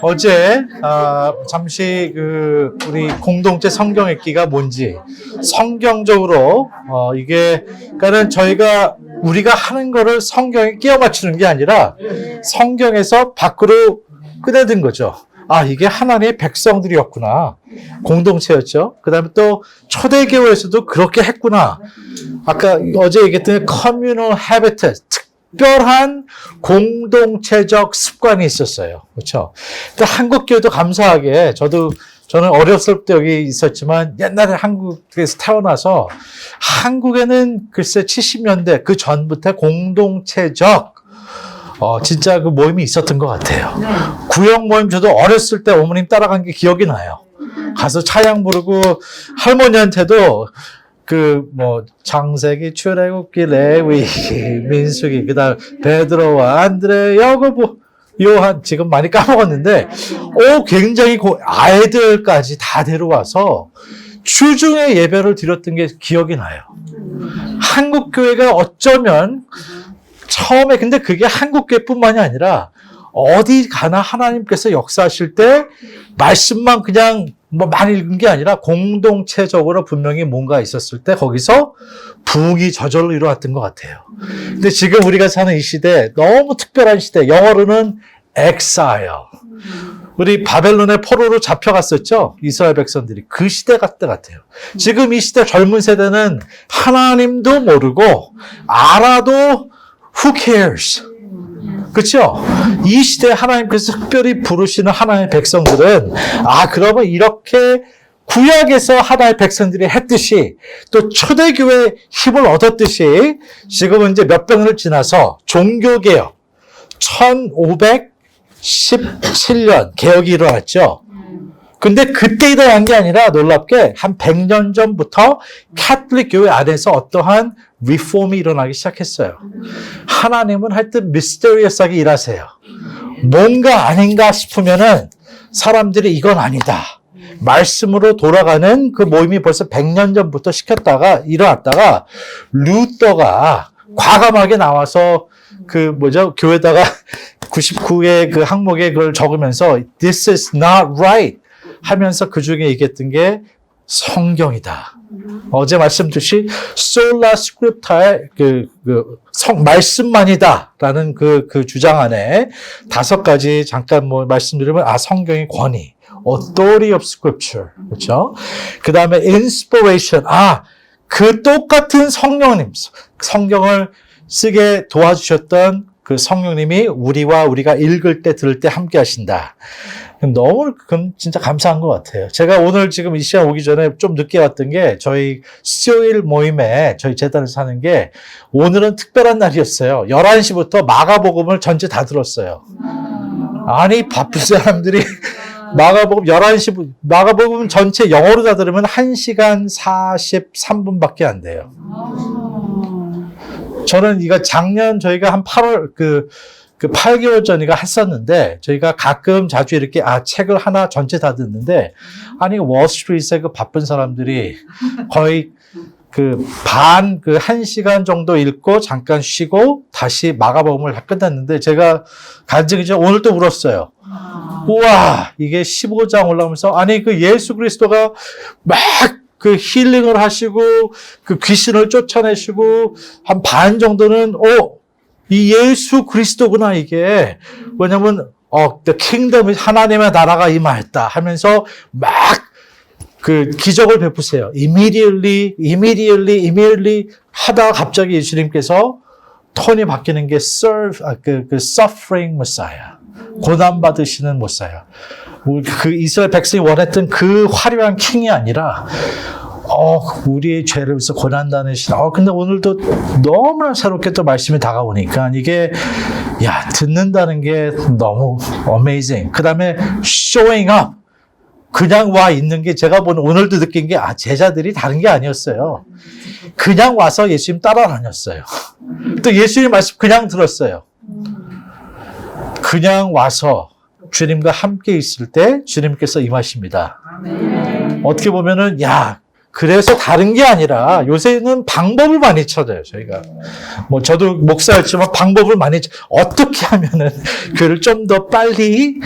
어제 잠시 우리 공동체 성경 읽기가 뭔지 성경적으로 이게 그러니까는 우리가 하는 거를 성경에 끼워 맞추는 게 아니라 성경에서 밖으로 꺼내든 거죠. 아, 이게 하나님의 백성들이었구나. 공동체였죠. 그 다음에 또 초대교회에서도 그렇게 했구나. 아까 어제 얘기했던 communal habitat, 특별한 공동체적 습관이 있었어요. 그렇죠? 근데 한국교회도 감사하게 저는 어렸을 때 여기 있었지만 옛날에 한국에서 태어나서 한국에는 글쎄 70년대 그 전부터 공동체적 진짜 그 모임이 있었던 것 같아요. 네. 구역 모임 저도 어렸을 때 어머님 따라간 게 기억이 나요. 가서 차양 부르고 할머니한테도 창세기, 출애굽기, 레위, 민수기, 그다음 베드로와 안드레, 야고보, 요한 지금 많이 까먹었는데 굉장히 아이들까지 다 데려와서 주중에 예배를 드렸던 게 기억이 나요. 한국 교회가 어쩌면 처음에 근데 그게 한국 교회뿐만이 아니라 어디 가나 하나님께서 역사하실 때 말씀만 그냥 많이 읽은 게 아니라 공동체적으로 분명히 뭔가 있었을 때 거기서 부흥이 저절로 일어났던 것 같아요. 근데 지금 우리가 사는 이 시대 너무 특별한 시대, 영어로는 exile. 우리 바벨론의 포로로 잡혀갔었죠. 이스라엘 백성들이. 그 시대 같아요. 지금 이 시대 젊은 세대는 하나님도 모르고 알아도 who cares? 그렇죠? 이 시대에 하나님께서 특별히 부르시는 하나님의 백성들은 그러면 이렇게 구약에서 하나님의 백성들이 했듯이 또 초대교회 힘을 얻었듯이 지금은 이제 몇백 년을 지나서 종교개혁 1517년 개혁이 일어났죠. 근데 그때 일어난 게 아니라 놀랍게 한 100년 전부터 카톨릭 교회 안에서 어떠한 리폼이 일어나기 시작했어요. 하나님은 하여튼 미스터리어스하게 일하세요. 뭔가 아닌가 싶으면은 사람들이 이건 아니다. 말씀으로 돌아가는 그 모임이 벌써 100년 전부터 일어났다가 루터가 과감하게 나와서 교회다가 99의 그 항목에 그걸 적으면서 This is not right 하면서 그 중에 얘기했던 게 성경이다. 어제 말씀드렸듯이 sola scripta의 말씀만이다라는 그 주장 안에 5가지 잠깐 말씀드리면 성경의 권위, authority of scripture, 그렇죠? 그 다음에 inspiration, 그 똑같은 성경을 쓰게 도와주셨던 그 성령님이 우리가 읽을 때 들을 때 함께 하신다. 너무 진짜 감사한 것 같아요. 제가 오늘 지금 이 시간 오기 전에 좀 늦게 왔던 게 저희 수요일 모임에 저희 재단에서 하는 게 오늘은 특별한 날이었어요. 11시부터 마가복음을 전체 다 들었어요. 아니 바쁜 사람들이 마가복음 11시 마가복음 전체 영어로 다 들으면 1시간 43분밖에 안 돼요. 저는 이거 작년 저희가 한 8월 8개월 전이가 했었는데 저희가 가끔 자주 이렇게 책을 하나 전체 다 듣는데 월스트리트에 바쁜 사람들이 거의 1시간 정도 읽고 잠깐 쉬고 다시 마가복음을 다 끝났는데 제가 간증이 오늘 또 울었어요. 우와, 이게 15장 올라오면서 예수 그리스도가 막 힐링을 하시고 귀신을 쫓아내시고 한 반 정도는 이 예수 그리스도구나 이게. 왜냐면 the kingdom 하나님의 나라가 임하였다 하면서 막 기적을 베푸세요. immediately 하다가 갑자기 예수님께서 톤이 바뀌는 게 suffering Messiah. 고난 받으시는 모사야. 이스라엘 백성이 원했던 그 화려한 킹이 아니라 우리의 죄를 위해서 고난당하신 근데 오늘도 너무나 새롭게 또 말씀이 다가오니까 이게 듣는다는 게 너무 amazing. 그 다음에 showing up. 그냥 와 있는 게 제가 오늘도 느낀 게 제자들이 다른 게 아니었어요. 그냥 와서 예수님 따라다녔어요. 또 예수님 말씀 그냥 들었어요. 그냥 와서 주님과 함께 있을 때 주님께서 임하십니다. 어떻게 보면은 그래서 다른 게 아니라 요새는 방법을 많이 찾아요, 저희가. 뭐 저도 목사였지만 방법을 많이 어떻게 하면은 그를 좀 더 빨리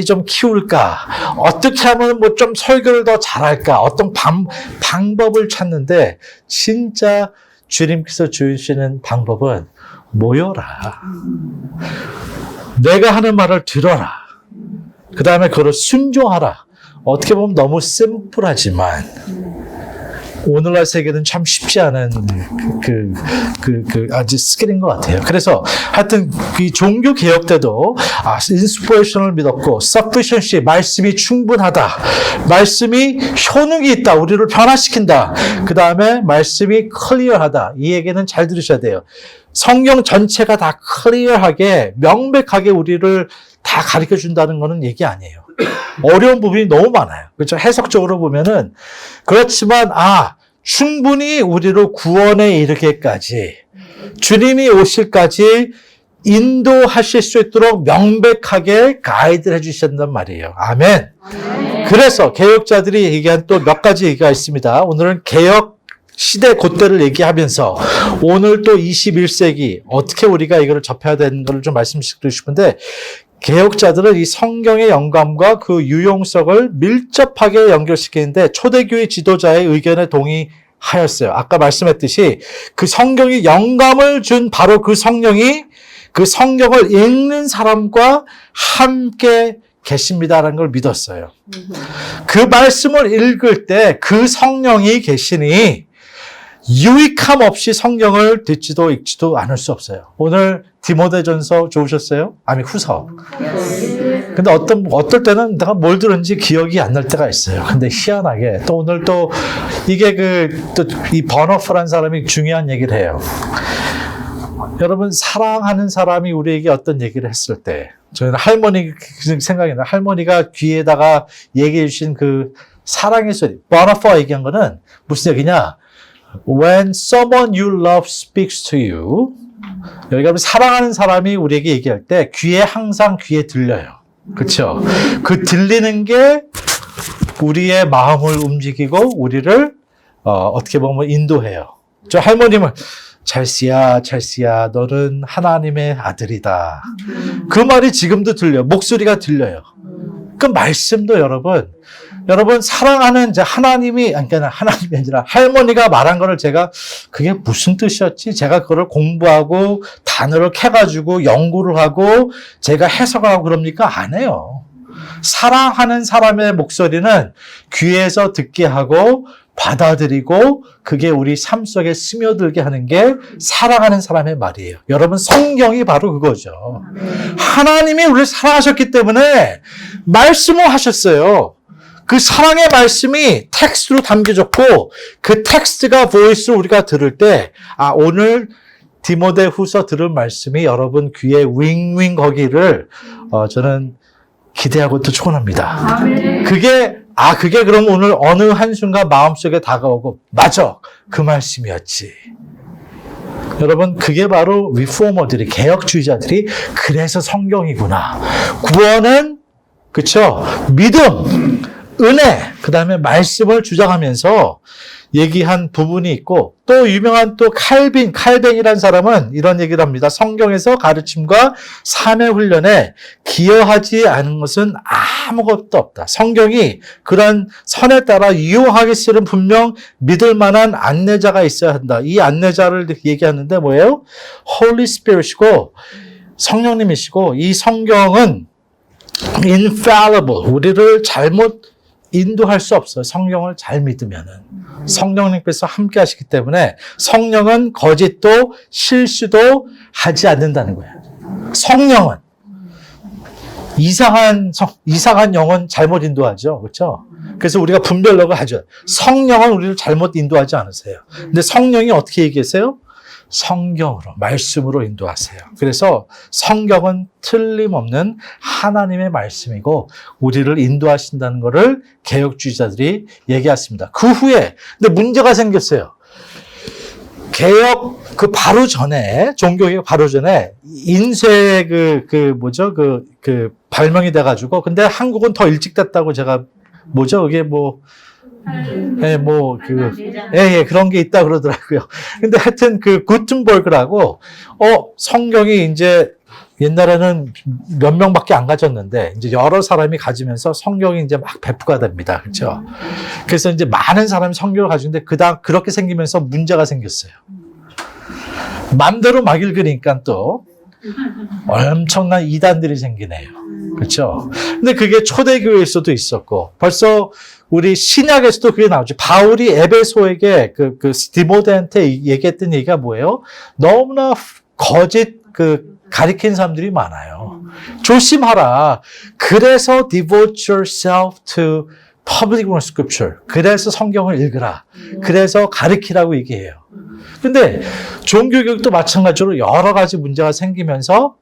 좀 키울까? 어떻게 하면 뭐 좀 설교를 더 잘할까? 어떤 방법을 찾는데 진짜 주님께서 주시는 방법은 모여라. 내가 하는 말을 들어라. 그 다음에 그걸 순종하라. 어떻게 보면 너무 심플하지만 오늘날 세계는 참 쉽지 않은 아주 스킬인 것 같아요. 그래서 하여튼 이 종교 개혁 때도 인스피레이션을 믿었고, sufficiency, 말씀이 충분하다. 말씀이 효능이 있다. 우리를 변화시킨다. 그 다음에 말씀이 클리어하다. 이 얘기는 잘 들으셔야 돼요. 성경 전체가 다 클리어하게, 명백하게 우리를 다 가르쳐 준다는 거는 얘기 아니에요. 어려운 부분이 너무 많아요. 그렇죠? 해석적으로 보면은. 그렇지만, 충분히 우리를 구원에 이르게까지, 주님이 오실까지 인도하실 수 있도록 명백하게 가이드를 해주신단 말이에요. 아멘. 그래서 개혁자들이 얘기한 또 몇 가지 얘기가 있습니다. 오늘은 개혁 시대 그때를 얘기하면서 오늘 또 21세기 어떻게 우리가 이걸 접해야 되는 걸 좀 말씀드리고 싶은데, 개혁자들은 이 성경의 영감과 그 유용성을 밀접하게 연결시키는데 초대교회 지도자의 의견에 동의하였어요. 아까 말씀했듯이 그 성경이 영감을 준 바로 그 성령이 그 성경을 읽는 사람과 함께 계십니다라는 걸 믿었어요. 그 말씀을 읽을 때 그 성령이 계시니 유익함 없이 성경을 듣지도 읽지도 않을 수 없어요. 오늘 디모데전서 좋으셨어요? 아니 후서. 근데 어떨 때는 내가 뭘 들었는지 기억이 안 날 때가 있어요. 근데 희한하게 또 오늘 또 이게 이 버너프라는 사람이 중요한 얘기를 해요. 여러분, 사랑하는 사람이 우리에게 어떤 얘기를 했을 때, 저희는 할머니 생각이 나요. 할머니가 귀에다가 얘기해 주신 그 사랑의 소리, 버너프가 얘기한 거는 무슨 얘기냐? When someone you love speaks to you, 여기가 사랑하는 사람이 우리에게 얘기할 때 항상 귀에 들려요. 그렇죠? 그 들리는 게 우리의 마음을 움직이고 우리를 어떻게 보면 인도해요. 저 할머님은 찰스야, 너는 하나님의 아들이다. 그 말이 지금도 들려요. 목소리가 들려요. 그 말씀도 여러분 사랑하는 하나님이 아니라 할머니가 말한 거를 제가 그게 무슨 뜻이었지? 제가 그걸 공부하고 단어를 캐가지고 연구를 하고 제가 해석을 하고 그럽니까? 안 해요. 사랑하는 사람의 목소리는 귀에서 듣게 하고 받아들이고 그게 우리 삶 속에 스며들게 하는 게 사랑하는 사람의 말이에요. 여러분, 성경이 바로 그거죠. 하나님이 우리를 사랑하셨기 때문에 말씀을 하셨어요. 그 사랑의 말씀이 텍스트로 담겨졌고 그 텍스트가 보이스로 우리가 들을 때 오늘 디모데 후서 들은 말씀이 여러분 귀에 윙윙 거기를 저는 기대하고 또 축원합니다. 그게 그럼 오늘 어느 한순간 마음속에 다가오고 맞아, 그 말씀이었지. 여러분, 그게 바로 리포머들이, 개혁주의자들이 그래서 성경이구나. 구원은 그쵸? 믿음, 은혜, 그 다음에 말씀을 주장하면서 얘기한 부분이 있고, 또 유명한 또 칼뱅이라는 사람은 이런 얘기를 합니다. 성경에서 가르침과 삶의 훈련에 기여하지 않은 것은 아무것도 없다. 성경이 그런 선에 따라 유효하게 쓰는 분명 믿을 만한 안내자가 있어야 한다. 이 안내자를 얘기하는데 뭐예요? Holy Spirit이고 성령님이시고, 이 성경은 infallible, 우리를 잘못 인도할 수 없어요. 성경을 잘 믿으면은. 성령님께서 함께 하시기 때문에 성령은 거짓도 실수도 하지 않는다는 거예요. 성령은 이상한 영은 잘못 인도하죠. 그렇죠? 그래서 우리가 분별력을 하죠. 성령은 우리를 잘못 인도하지 않으세요. 근데 성령이 어떻게 얘기하세요? 성경으로, 말씀으로 인도하세요. 그래서 성경은 틀림없는 하나님의 말씀이고 우리를 인도하신다는 것을 개혁주의자들이 얘기했습니다. 그 후에 근데 문제가 생겼어요. 개혁 바로 전에, 종교개혁 바로 전에 인쇄 발명이 돼가지고, 근데 한국은 더 일찍 됐다고 제가 그게 예, 뭐, 예, 그런 게 있다 그러더라고요. 근데 하여튼 그 구텐버그라고, 성경이 이제 옛날에는 몇 명밖에 안 가졌는데, 이제 여러 사람이 가지면서 성경이 이제 막 배포가 됩니다. 그렇죠? 그래서 이제 많은 사람이 성경을 가지는데, 그렇게 생기면서 문제가 생겼어요. 맘대로 막 읽으니까 또, 엄청난 이단들이 생기네요. 그렇죠? 근데 그게 초대교회에서도 있었고, 벌써 우리 신약에서도 그게 나오죠. 바울이 에베소에게 디모데한테 얘기했던 얘기가 뭐예요? 너무나 거짓 가리킨 사람들이 많아요. 조심하라. 그래서 devote yourself to public scripture. 그래서 성경을 읽으라. 그래서 가르치라고 얘기해요. 근데 종교교육도 마찬가지로 여러 가지 문제가 생기면서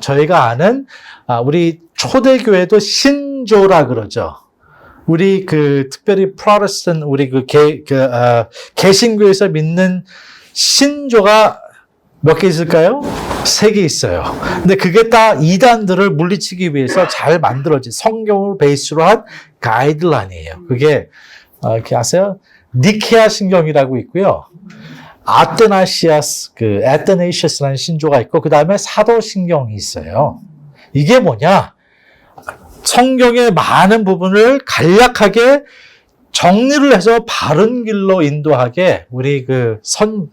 저희가 아는 우리 초대교회도 신조라 그러죠. 우리 특별히 프로테스탄트 우리 개신교에서 믿는 신조가 몇 개 있을까요? 3개 있어요. 근데 그게 다 이단들을 물리치기 위해서 잘 만들어진 성경을 베이스로 한 가이드라인이에요. 그게 이렇게 아세요? 니케아 신경이라고 있고요. 아테나시아스라는 신조가 있고 그 다음에 사도신경이 있어요. 이게 뭐냐? 성경의 많은 부분을 간략하게 정리를 해서 바른 길로 인도하게 우리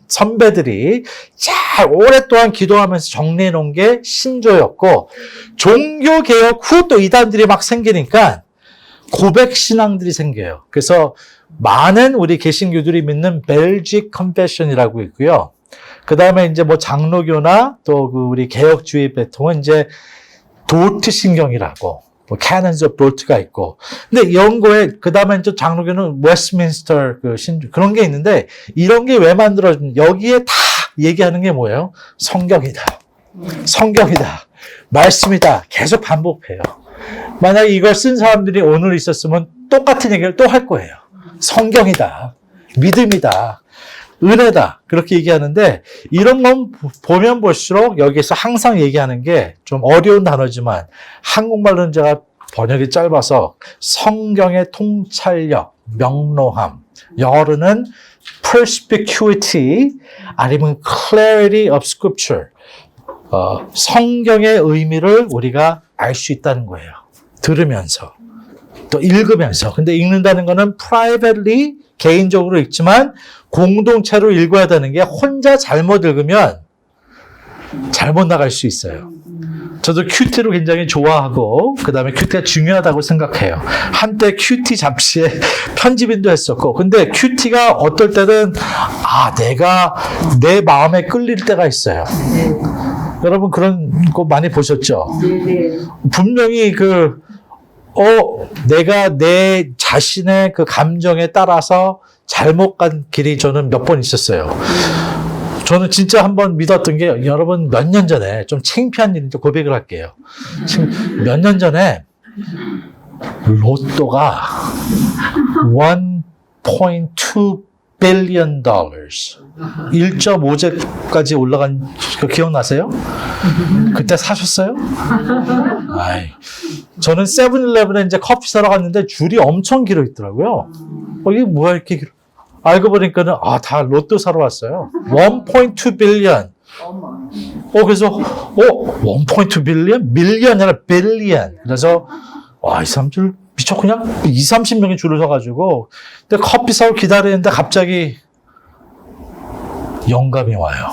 선배들이 잘 오랫동안 기도하면서 정리해 놓은 게 신조였고, 종교개혁 후 또 이단들이 막 생기니까 고백신앙들이 생겨요. 그래서 많은 우리 개신교들이 믿는 벨직 컨페션이라고 있고요. 그 다음에 이제 뭐 장로교나 또 우리 개혁주의 계통은 이제 도트 신경이라고, 뭐 Canons of Dort가 있고, 근데 이런 거에 그 다음에 또 장로교는 웨스트민스터 그런 게 있는데, 이런 게 왜 만들어진 여기에 다 얘기하는 게 뭐예요? 성경이다, 성경이다, 말씀이다. 계속 반복해요. 만약에 이걸 쓴 사람들이 오늘 있었으면 똑같은 얘기를 또 할 거예요. 성경이다, 믿음이다, 은혜다, 그렇게 얘기하는데, 이런 건 보면 볼수록 여기서 항상 얘기하는 게 좀 어려운 단어지만 한국말로는 제가 번역이 짧아서 성경의 통찰력, 명료함, 영어로는 perspicuity 아니면 clarity of scripture, 성경의 의미를 우리가 알 수 있다는 거예요. 들으면서 또 읽으면서. 근데 읽는다는 거는 privately, 개인적으로 읽지만 공동체로 읽어야 되는 게, 혼자 잘못 읽으면 잘못 나갈 수 있어요. 저도 큐티를 굉장히 좋아하고 그 다음에 큐티가 중요하다고 생각해요. 한때 큐티 잡지에 편집인도 했었고, 근데 큐티가 어떨 때는 내가 내 마음에 끌릴 때가 있어요. 여러분 그런 거 많이 보셨죠? 분명히 내가 내 자신의 그 감정에 따라서 잘못 간 길이 저는 몇 번 있었어요. 저는 진짜 한번 믿었던 게, 여러분 몇 년 전에, 좀 창피한 일인데 고백을 할게요. 몇 년 전에 로또가 1.2 billion dollars 1.5제까지 올라간 거 기억나세요? 그때 사셨어요? 저는 세븐일레븐에 이제 커피 사러 갔는데 줄이 엄청 길어 있더라고요. 이게 뭐야 이렇게 길어? 알고 보니까는 다 로또 사러 왔어요. 1.2 billion. 그래서 1.2 billion? 밀리언이 아니라 빌리언. 그래서 이 사람들 미쳐 그냥 20-30명이 줄을 서가지고, 근데 커피 사러 기다리는데 갑자기 영감이 와요.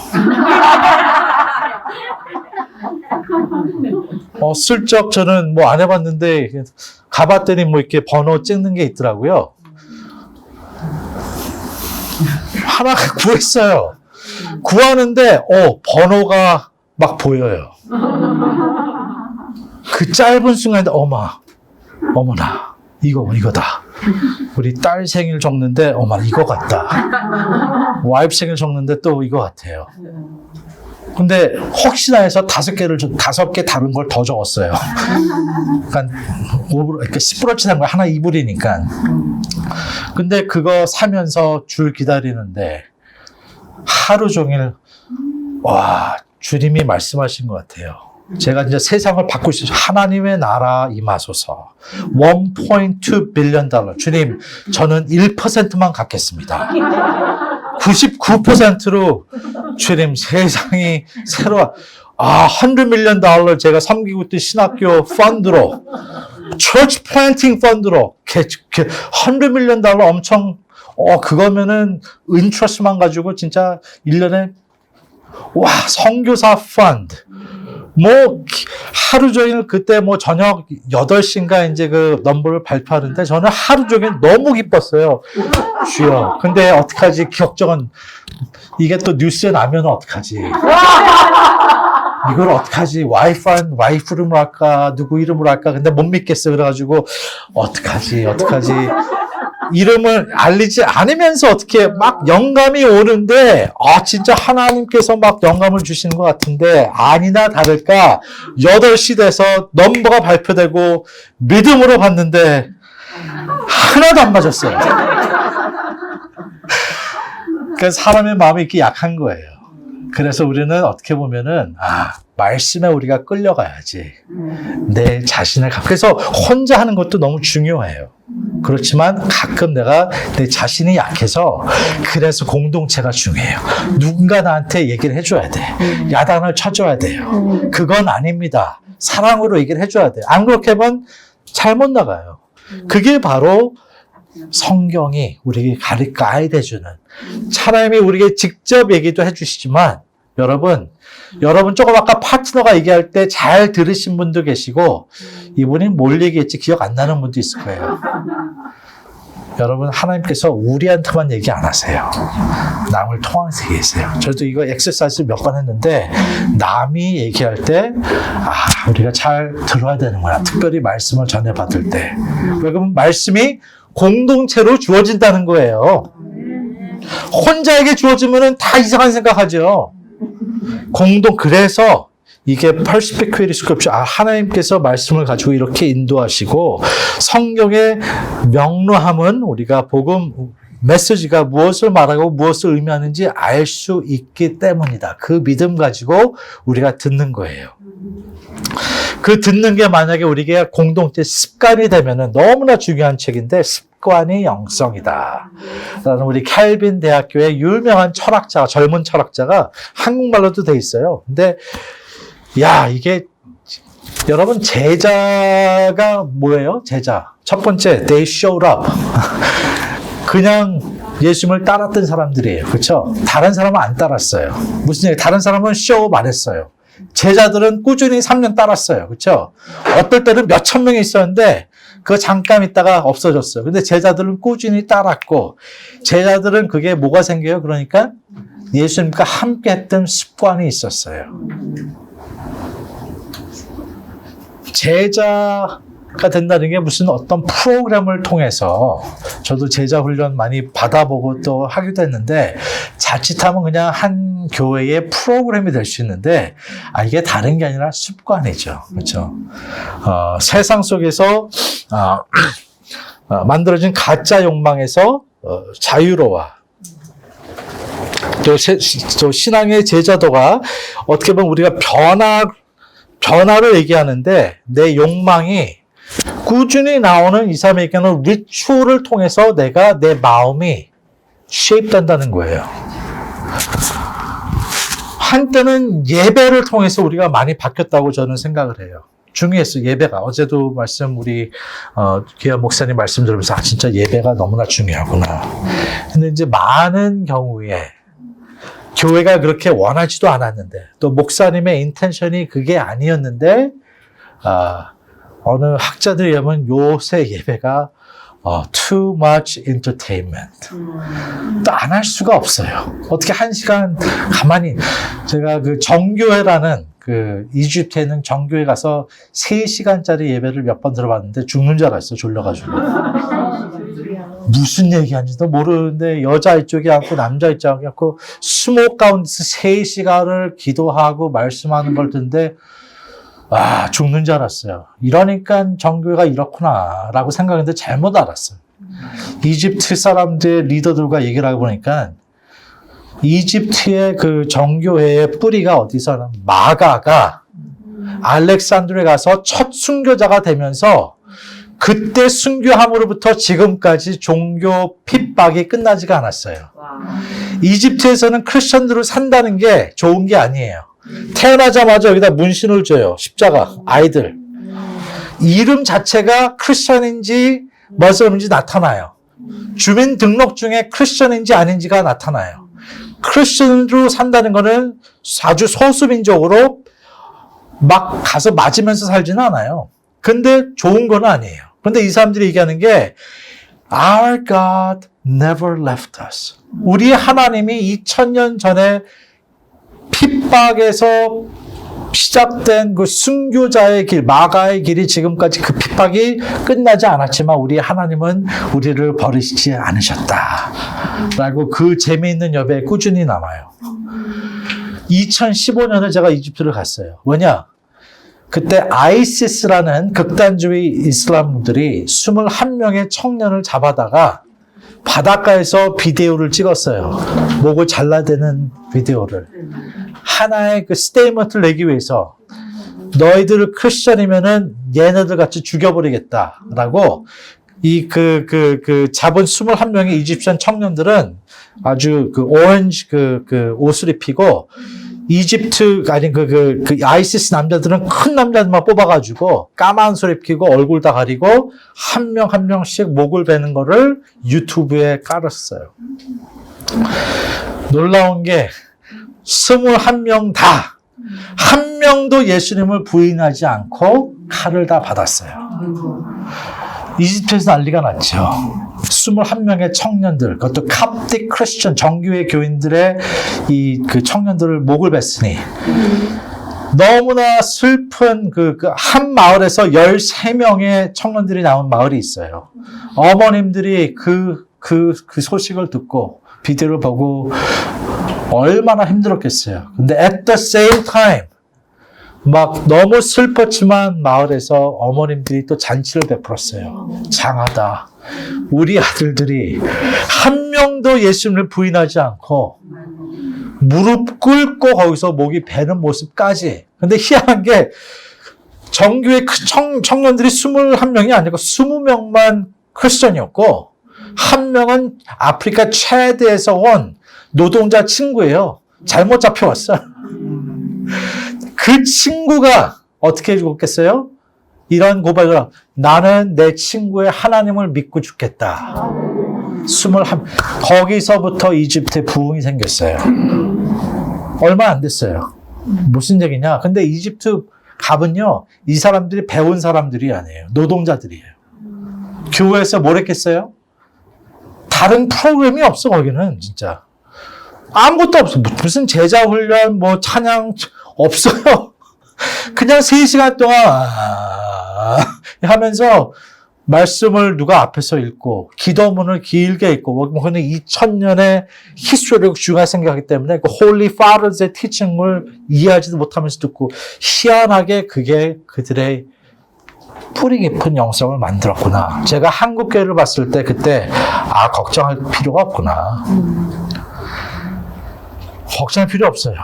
슬쩍 저는 뭐 안 해봤는데 가봤더니 뭐 이렇게 번호 찍는 게 있더라고요. 하나 구했어요. 구하는데 번호가 막 보여요. 그 짧은 순간에 어머나 이거다. 우리 딸 생일 적는데 이거 같다. 와이프 생일 적는데 또 이거 같아요. 근데 혹시나 해서 5개 다른 걸 더 적었어요. 그러니까 시부러치는 거 하나 이불이니까. 근데 그거 사면서 줄 기다리는데 하루 종일 주님이 말씀하신 것 같아요. 제가 이제 세상을 바꿀 수 있어요. 하나님의 나라 임하소서. 1.2 빌리언 달러. 주님, 저는 1%만 갖겠습니다. 99%로 주님 세상이 새로워. 100 밀리언 달러 제가 섬기고 있던 신학교 펀드로, church planting 펀드로, 100 밀리언 달러 엄청, 그거면은 인트러스트만 가지고 진짜 1년에, 선교사 펀드. 하루 종일 그때 저녁 8시인가 이제 그 넘버를 발표하는데 저는 하루 종일 너무 기뻤어요. 주여. 근데 어떡하지? 기억정은 이게 또 뉴스에 나면 어떡하지? 이걸 어떡하지? 와이프 이름으로 할까? 누구 이름으로 할까? 근데 못 믿겠어. 그래가지고 어떡하지? 이름을 알리지 않으면서 어떻게 막 영감이 오는데, 진짜 하나님께서 막 영감을 주시는 것 같은데, 아니나 다를까, 8시 돼서 넘버가 발표되고, 믿음으로 봤는데, 하나도 안 맞았어요. 그러니까 사람의 마음이 이렇게 약한 거예요. 그래서 우리는 어떻게 보면은, 말씀에 우리가 끌려가야지. 내 자신을 그래서 혼자 하는 것도 너무 중요해요. 그렇지만 가끔 내가 내 자신이 약해서 그래서 공동체가 중요해요. 누군가 나한테 얘기를 해줘야 돼. 야단을 쳐줘야 돼요. 그건 아닙니다. 사랑으로 얘기를 해줘야 돼요. 안 그렇게 하면 잘못 나가요. 그게 바로 성경이 우리에게 가이드해주는, 하나님이 우리에게 직접 얘기도 해주시지만, 여러분 조금 아까 파트너가 얘기할 때 잘 들으신 분도 계시고, 이분이 뭘 얘기했지 기억 안 나는 분도 있을 거예요. 여러분, 하나님께서 우리한테만 얘기 안 하세요. 남을 통해서 얘기하세요. 저도 이거 엑서사이즈 몇 번 했는데, 남이 얘기할 때, 우리가 잘 들어야 되는구나. 특별히 말씀을 전해받을 때. 왜 그러면 말씀이 공동체로 주어진다는 거예요. 혼자에게 주어지면 다 이상한 생각하죠. 그래서 이게 perspicuity scripture, 하나님께서 말씀을 가지고 이렇게 인도하시고, 성경의 명료함은 우리가 복음 메시지가 무엇을 말하고 무엇을 의미하는지 알 수 있기 때문이다. 그 믿음 가지고 우리가 듣는 거예요. 그 듣는 게 만약에 우리가 공동체 습관이 되면은, 너무나 중요한 책인데, 습관이 영성이다. 라는 우리 캘빈 대학교의 유명한 철학자가, 젊은 철학자가 한국말로도 돼 있어요. 근데 이게 여러분, 제자가 뭐예요? 제자. 첫 번째, they showed up. 그냥 예수님을 따랐던 사람들이에요. 그렇죠? 다른 사람은 안 따랐어요. 무슨 얘기? 다른 사람은 쇼업 안 했어요. 제자들은 꾸준히 3년 따랐어요. 그렇죠? 어떨 때는 몇천 명이 있었는데 그거 잠깐 있다가 없어졌어요. 근데 제자들은 꾸준히 따랐고, 제자들은 그게 뭐가 생겨요? 그러니까 예수님과 함께 했던 습관이 있었어요. 제자가 된다는 게 무슨 어떤 프로그램을 통해서, 저도 제자 훈련 많이 받아보고 또 하기도 했는데, 자칫하면 그냥 한 교회의 프로그램이 될 수 있는데, 이게 다른 게 아니라 습관이죠. 그렇죠? 세상 속에서 만들어진 가짜 욕망에서 자유로워. 또 신앙의 제자도가 어떻게 보면 우리가 변화를 얘기하는데, 내 욕망이 꾸준히 나오는 2, 3의 얘기는 리추얼을 통해서 내 마음이 shape 된다는 거예요. 한때는 예배를 통해서 우리가 많이 바뀌었다고 저는 생각을 해요. 중요했어요, 예배가. 어제도 우리 기아 목사님 말씀 들으면서 진짜 예배가 너무나 중요하구나. 근데 이제 많은 경우에 교회가 그렇게 원하지도 않았는데, 또 목사님의 인텐션이 그게 아니었는데, 어느 학자들에 의하면 요새 예배가 too much entertainment. 또 안 할 수가 없어요. 어떻게 1시간 가만히, 제가 그 정교회라는 이집트에 있는 정교회 가서 3시간짜리 예배를 몇 번 들어봤는데 죽는 줄 알았어, 졸려가지고. 무슨 얘기하는지도 모르는데 여자 이쪽에 앉고 남자 이쪽에 앉고 수목 가운데서 3시간을 기도하고 말씀하는 걸 듣는데 죽는 줄 알았어요. 이러니까 정교회가 이렇구나 라고 생각했는데 잘못 알았어요. 이집트 사람들 리더들과 얘기를 하고 보니까 이집트의 그 정교회의 뿌리가 어디서 마가가 알렉산드리아에 가서 첫 순교자가 되면서 그때 순교함으로부터 지금까지 종교 핍박이 끝나지가 않았어요. 이집트에서는 크리스천들을 산다는 게 좋은 게 아니에요. 태어나자마자 여기다 문신을 줘요. 십자가, 아이들. 이름 자체가 크리스천인지 머슬림인지 나타나요. 주민등록증에 크리스천인지 아닌지가 나타나요. 크리스천으로 산다는 거는 아주 소수민족으로 막 가서 맞으면서 살지는 않아요. 근데 좋은 건 아니에요. 근데 이 사람들이 얘기하는 게 Our God never left us. 우리 하나님이 2000년 전에 핍박에서 시작된 그 순교자의 길, 마가의 길이 지금까지 그 핍박이 끝나지 않았지만 우리 하나님은 우리를 버리시지 않으셨다. 라고 그 재미있는 여백에 꾸준히 남아요. 2015년에 제가 이집트를 갔어요. 뭐냐? 그때 아이시스라는 극단주의 이슬람들이 21명의 청년을 잡아다가 바닷가에서 비디오를 찍었어요. 목을 잘라대는 비디오를. 하나의 그 스테이트먼트를 내기 위해서 너희들 크리스천이면은 얘네들 같이 죽여버리겠다라고 잡은 21명의 이집션 청년들은 아주 그 오렌지 옷을 입히고 이집트, 아이시스 남자들은 큰 남자들만 뽑아가지고 까만 옷을 입히고 얼굴 다 가리고 한 명 한 명씩 목을 베는 거를 유튜브에 깔았어요. 놀라운 게 21명 다, 한 명도 예수님을 부인하지 않고 칼을 다 받았어요. 이집트에서 난리가 났죠. 21명의 청년들, 그것도 캅틱 크리스천 정교회 교인들의 그 청년들을 목을 뱄으니 너무나 슬픈 한 마을에서 13명의 청년들이 나온 마을이 있어요. 어머님들이 그 소식을 듣고 비디오를 보고 얼마나 힘들었겠어요. 근데 at the same time 막 너무 슬펐지만 마을에서 어머님들이 또 잔치를 베풀었어요. 장하다. 우리 아들들이 한 명도 예수님을 부인하지 않고 무릎 꿇고 거기서 목이 베는 모습까지. 근데 희한한 게 정교회 청년들이 21명이 아니고 20명만 크리스천이었고 한 명은 아프리카 최대에서 온 노동자 친구예요. 잘못 잡혀왔어요. 그 친구가 어떻게 죽었겠어요? 이런 고백을 나는 내 친구의 하나님을 믿고 죽겠다. 21 거기서부터 이집트에 부흥이 생겼어요. 얼마 안 됐어요. 무슨 얘기냐? 근데 이집트 갑은요, 이 사람들이 배운 사람들이 아니에요. 노동자들이에요. 교회에서 뭘 했겠어요? 다른 프로그램이 없어, 거기는 진짜. 아무것도 없어. 무슨 제자 훈련, 찬양 없어요. 그냥 3시간 동안 하면서 말씀을 누가 앞에서 읽고 기도문을 길게 읽고 그는 2000년의 히스토리를 중요하게 생각하기 때문에 그 Holy Fathers의 티칭을 이해하지도 못하면서 듣고 희한하게 그게 그들의 뿌리 깊은 영성을 만들었구나. 제가 한국교회를 봤을 때 그때 걱정할 필요가 없구나. 걱정할 필요 없어요.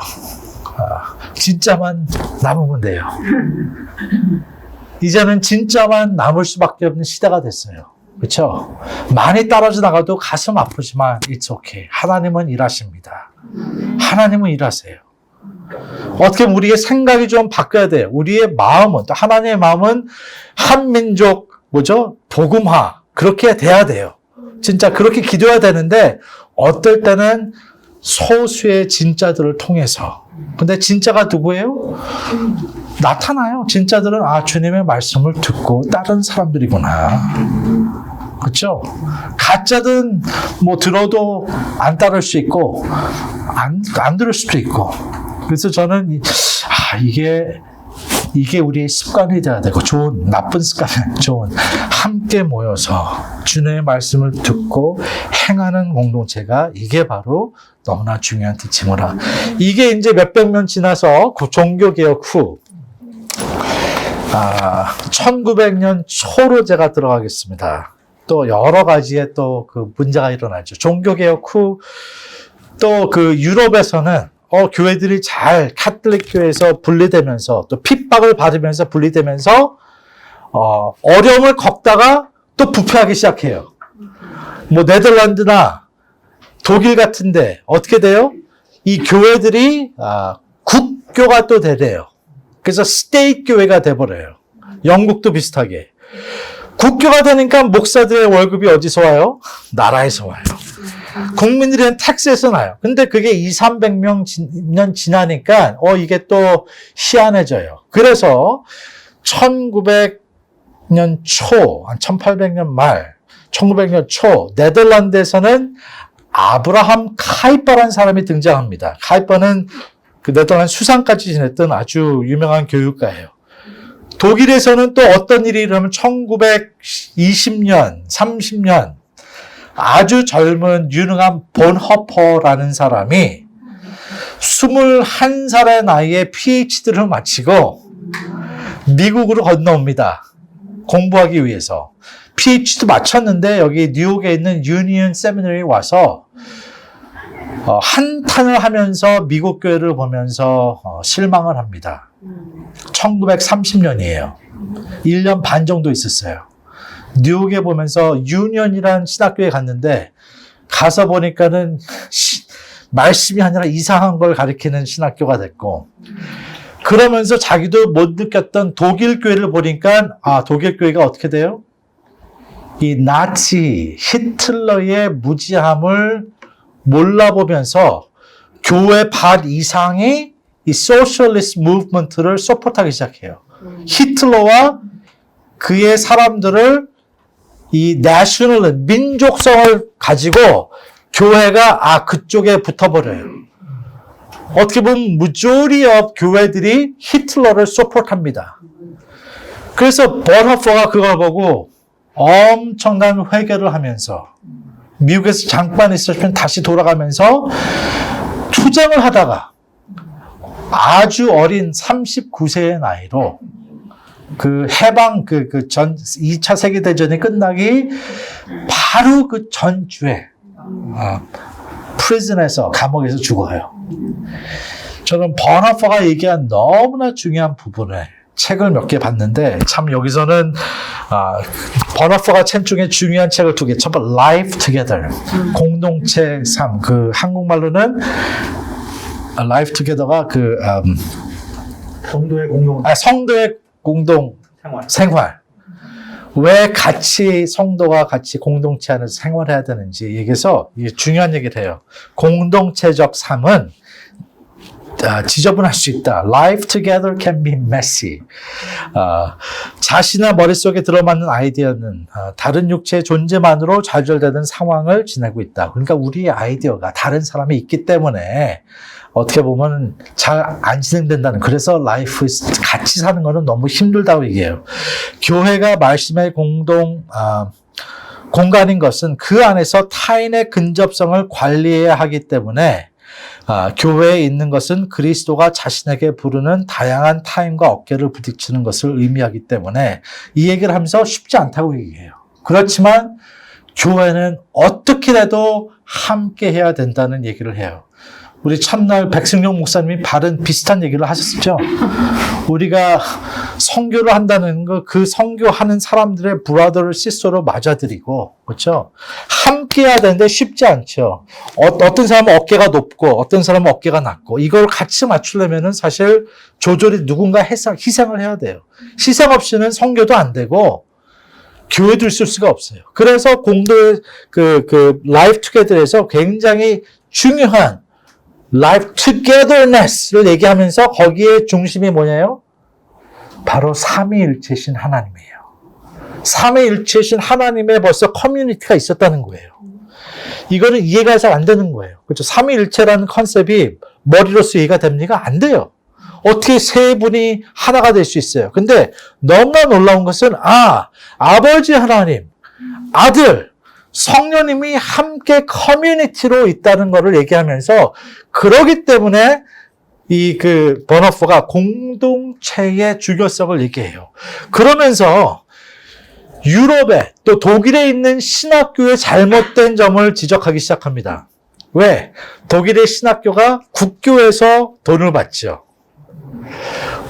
진짜만 남으면 돼요. 이제는 진짜만 남을 수밖에 없는 시대가 됐어요. 그렇죠? 많이 떨어져 나가도 가슴 아프지만 it's okay. 하나님은 일하십니다. 하나님은 일하세요. 어떻게 보면 우리의 생각이 좀 바뀌어야 돼요. 우리의 마음은, 또 하나님의 마음은 한민족, 복음화. 그렇게 돼야 돼요. 진짜 그렇게 기도해야 되는데 어떨 때는 소수의 진짜들을 통해서. 근데 진짜가 누구예요? 나타나요. 진짜들은 주님의 말씀을 듣고 다른 사람들이구나. 그렇죠? 가짜든 들어도 안 따를 수 있고 안 들을 수도 있고. 그래서 저는 이게 우리의 습관이 돼야 되고 나쁜 습관은 좋은 함께 모여서 주님의 말씀을 듣고 행하는 공동체가 이게 바로 너무나 중요한 티칭이라. 이게 이제 몇백 년 지나서 종교개혁 후 1900년 초로 제가 들어가겠습니다. 또 여러 가지의 또 그 문제가 일어나죠. 종교개혁 후 또 그 유럽에서는 교회들이 잘 카톨릭 교회에서 분리되면서 또 핍박을 받으면서 분리되면서 어려움을 겪다가 또 부패하기 시작해요. 뭐 네덜란드나 독일 같은데 어떻게 돼요? 이 교회들이 국교가 또 되래요. 그래서 스테이트 교회가 돼버려요. 영국도 비슷하게. 국교가 되니까 목사들의 월급이 어디서 와요? 나라에서 와요. 국민들은 텍스에서 나요. 근데 그게 200~300년 지나니까 이게 또 희한해져요. 그래서 1900년 초, 1800년 말, 1900년 초 네덜란드에서는 아브라함 카이퍼라는 사람이 등장합니다. 카이퍼는 그 네덜란드 수상까지 지냈던 아주 유명한 교육가예요. 독일에서는 또 어떤 일이 일어나면 1920년, 30년 아주 젊은 유능한 본허퍼라는 사람이 21살의 나이에 PhD를 마치고 미국으로 건너옵니다. 공부하기 위해서. PhD도 마쳤는데 여기 뉴욕에 있는 유니언 세미너리에 와서 한탄을 하면서 미국 교회를 보면서 실망을 합니다. 1930년이에요. 1년 반 정도 있었어요. 뉴욕에 보면서 유니언이라는 신학교에 갔는데 가서 보니까는 말씀이 아니라 이상한 걸 가리키는 신학교가 됐고 그러면서 자기도 못 느꼈던 독일 교회를 보니까 독일 교회가 어떻게 돼요? 이 나치 히틀러의 무지함을 몰라보면서 교회 반 이상이 이 소셜리스트 무브먼트를 서포트하기 시작해요. 히틀러와 그의 사람들을 이 내셔널 민족성을 가지고 교회가 그쪽에 붙어버려요. 어떻게 보면 majority of 교회들이 히틀러를 서포트합니다. 그래서 번호퍼가 그걸 보고 엄청난 회개를 하면서 미국에서 잠깐 있었으면 다시 돌아가면서 투쟁을 하다가 아주 어린 39세의 나이로 그 해방, 2차 세계대전이 끝나기 바로 그 전주에, 프리즌에서, 감옥에서 죽어요. 저는 버너퍼가 얘기한 너무나 중요한 부분에 책을 몇 개 봤는데, 참 여기서는, 버너퍼가 책 중에 중요한 책을 2개. 첫 번째, Life Together. 공동체 삶. 한국말로는, Life Together가 성도의 공동 생활. 왜 같이 성도가 같이 공동체 안에서 생활해야 되는지 얘기해서 중요한 얘기를 해요. 공동체적 삶은 지저분할 수 있다. Life together can be messy. 자신의 머릿속에 들어맞는 아이디어는 다른 육체의 존재만으로 좌절되는 상황을 지내고 있다. 그러니까 우리의 아이디어가 다른 사람이 있기 때문에 어떻게 보면 잘 안 진행된다는. 그래서 라이프 같이 사는 거는 너무 힘들다고 얘기해요. 교회가 말씀의 공간인 것은 그 안에서 타인의 근접성을 관리해야 하기 때문에 교회에 있는 것은 그리스도가 자신에게 부르는 다양한 타인과 어깨를 부딪히는 것을 의미하기 때문에 이 얘기를 하면서 쉽지 않다고 얘기해요. 그렇지만 교회는 어떻게 해도 함께 해야 된다는 얘기를 해요. 우리 첫날 백승용 목사님이 비슷한 얘기를 하셨죠. 우리가 선교를 한다는 거, 그 선교하는 사람들의 브라더를 시스터로 맞아들이고, 그렇죠? 함께 해야 되는데 쉽지 않죠. 어떤 사람은 어깨가 높고, 어떤 사람은 어깨가 낮고, 이걸 같이 맞추려면은 사실 조절이 누군가 희생을 해야 돼요. 희생 없이는 선교도 안 되고, 교회도 있을 수가 없어요. 그래서 공도의 라이프 투게더에서 굉장히 중요한 Life togetherness를 얘기하면서 거기에 중심이 뭐냐요? 바로 삼위일체신 하나님이에요. 삼위일체신 하나님의 벌써 커뮤니티가 있었다는 거예요. 이거는 이해가 잘 안 되는 거예요. 그렇죠? 삼위일체라는 컨셉이 머리로서 이해가 됩니까? 안 돼요. 어떻게 세 분이 하나가 될 수 있어요? 근데 너무나 놀라운 것은 아버지 하나님, 아들, 성령님이 함께 커뮤니티로 있다는 것을 얘기하면서 그러기 때문에 버너퍼가 공동체의 중요성을 얘기해요. 그러면서 유럽에 또 독일에 있는 신학교의 잘못된 점을 지적하기 시작합니다. 왜? 독일의 신학교가 국교에서 돈을 받죠.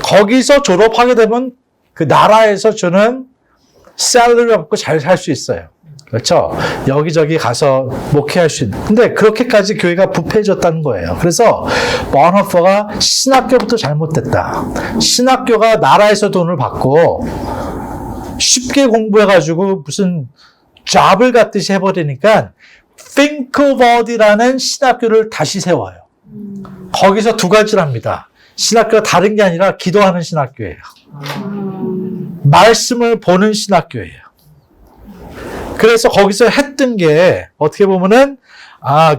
거기서 졸업하게 되면 그 나라에서 주는 샐러리 받고 잘 살 수 있어요. 그렇죠? 여기저기 가서 목회할 수 있는. 근데 그렇게까지 교회가 부패해졌다는 거예요. 그래서 bonhoeffer가 신학교부터 잘못됐다. 신학교가 나라에서 돈을 받고 쉽게 공부해가지고 무슨 잡을 갖듯이 해버리니까 핑크버디라는 신학교를 다시 세워요. 거기서 두 가지를 합니다. 신학교가 다른 게 아니라 기도하는 신학교예요. 말씀을 보는 신학교예요. 그래서 거기서 했던 게 어떻게 보면은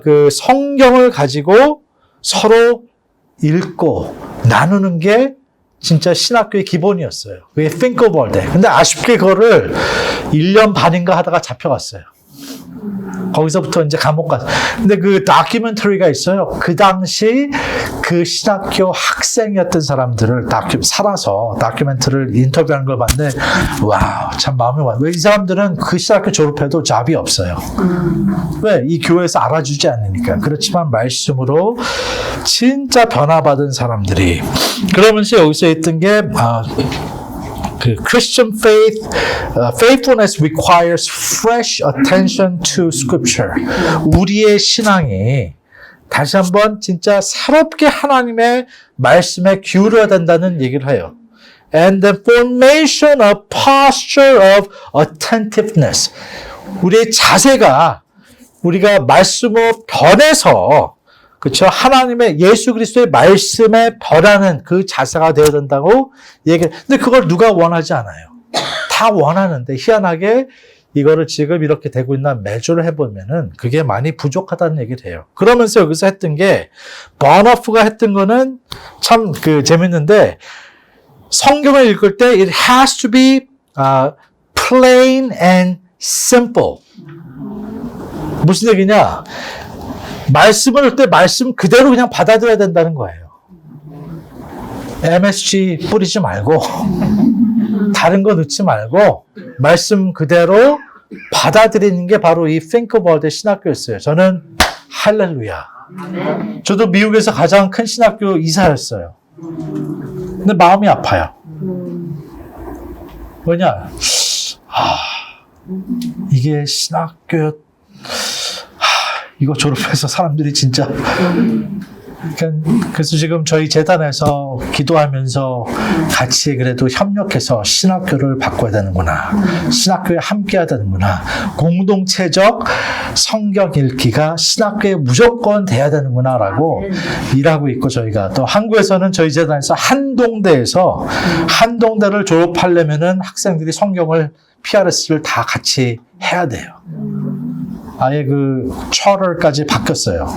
그 성경을 가지고 서로 읽고 나누는 게 진짜 신학교의 기본이었어요. 그게 핑크버디. 근데 아쉽게 그거를 1년 반인가 하다가 잡혀갔어요. 거기서부터 이제 감옥 갔어요. 근데 그 다큐멘터리가 있어요. 그 당시 그 신학교 학생이었던 사람들을 살아서 다큐멘터리를 인터뷰하는 걸 봤는데, 와우, 참 마음이 와. 왜 이 사람들은 그 신학교 졸업해도 잡이 없어요. 왜? 이 교회에서 알아주지 않으니까. 그렇지만 말씀으로 진짜 변화받은 사람들이. 그러면서 여기서 했던 게, 그 Christian faith, faithfulness requires fresh attention to scripture. 우리의 신앙이 다시 한번 진짜 새롭게 하나님의 말씀에 기울여야 된다는 얘기를 해요. And the formation of posture of attentiveness. 우리의 자세가 우리가 말씀으로 변해서 그렇죠? 하나님의 예수 그리스도의 말씀에 변하는 그 자세가 되어야 된다고 얘기해. 근데 그걸 누가 원하지 않아요. 다 원하는데 희한하게 이거를 지금 이렇게 되고 있나 매주를 해보면은 그게 많이 부족하다는 얘기를 해요. 그러면서 여기서 했던 게 번호프가 했던 거는 참 재밌는데 성경을 읽을 때 it has to be plain and simple. 무슨 얘기냐? 말씀을 할 때 말씀 그대로 그냥 받아들여야 된다는 거예요. MSG 뿌리지 말고 다른 거 넣지 말고 말씀 그대로 받아들이는 게 바로 이 핑크버드 신학교였어요. 저는 할렐루야. 저도 미국에서 가장 큰 신학교 이사였어요. 근데 마음이 아파요. 왜냐? 이게 신학교 이거 졸업해서 사람들이 진짜 그래서 지금 저희 재단에서 기도하면서 같이 그래도 협력해서 신학교를 바꿔야 되는구나. 신학교에 함께 해야 되는구나. 공동체적 성경 읽기가 학교에 무조건 돼야 되는구나라고 일하고 있고 저희가 또 한국에서는 저희 재단에서 한동대를 졸업하려면은 학생들이 성경을 PRS를 다 같이 해야 돼요. 아예 그 charter까지 바뀌었어요.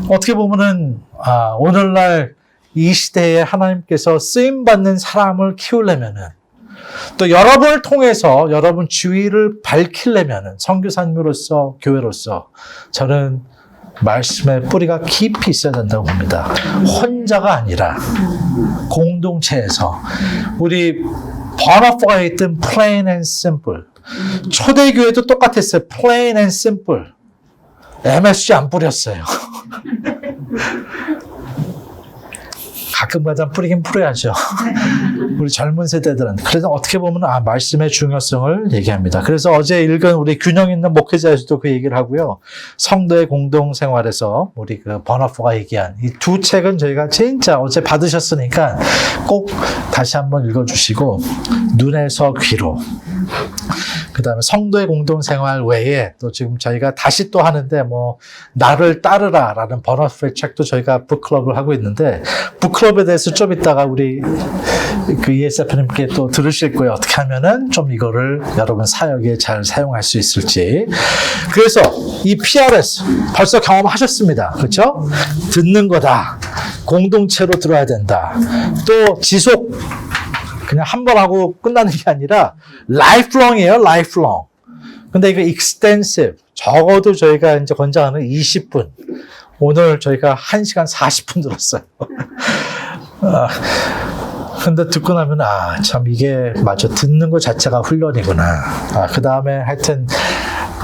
어떻게 보면은 오늘날 이 시대에 하나님께서 쓰임 받는 사람을 키우려면은 또 여러분을 통해서 여러분 주의를 밝히려면은 선교사님으로서 교회로서 저는 말씀의 뿌리가 깊이 있어야 된다고 봅니다. 혼자가 아니라 공동체에서 우리 번호프가 있던 plain and simple. 초대교회도 똑같았어요. plain and simple. MSG 안 뿌렸어요. 가끔가다 뿌리긴 뿌려야죠. 우리 젊은 세대들은. 그래서 어떻게 보면 말씀의 중요성을 얘기합니다. 그래서 어제 읽은 우리 균형 있는 목회자에서도 그 얘기를 하고요. 성도의 공동생활에서 우리 그 번호프가 얘기한 이 두 책은 저희가 진짜 어제 받으셨으니까 꼭 다시 한번 읽어주시고 눈에서 귀로 그 다음에 성도의 공동생활 외에 또 지금 저희가 다시 또 하는데 나를 따르라 라는 번호프의 책도 저희가 북클럽을 하고 있는데 북클럽에 대해서 좀 이따가 우리 그 ESF님께 또 들으실 거예요. 어떻게 하면은 좀 이거를 여러분 사역에 잘 사용할 수 있을지. 그래서 이 PRS 벌써 경험하셨습니다. 그렇죠? 듣는 거다. 공동체로 들어야 된다. 또 지속. 그냥 한 번 하고 끝나는 게 아니라 lifelong이에요, lifelong. 근데 이거 extensive. 적어도 저희가 이제 권장하는 20분. 오늘 저희가 1시간 40분 들었어요. 근데 듣고 나면 참 이게 맞아. 듣는 것 자체가 훈련이구나. 그 다음에 하여튼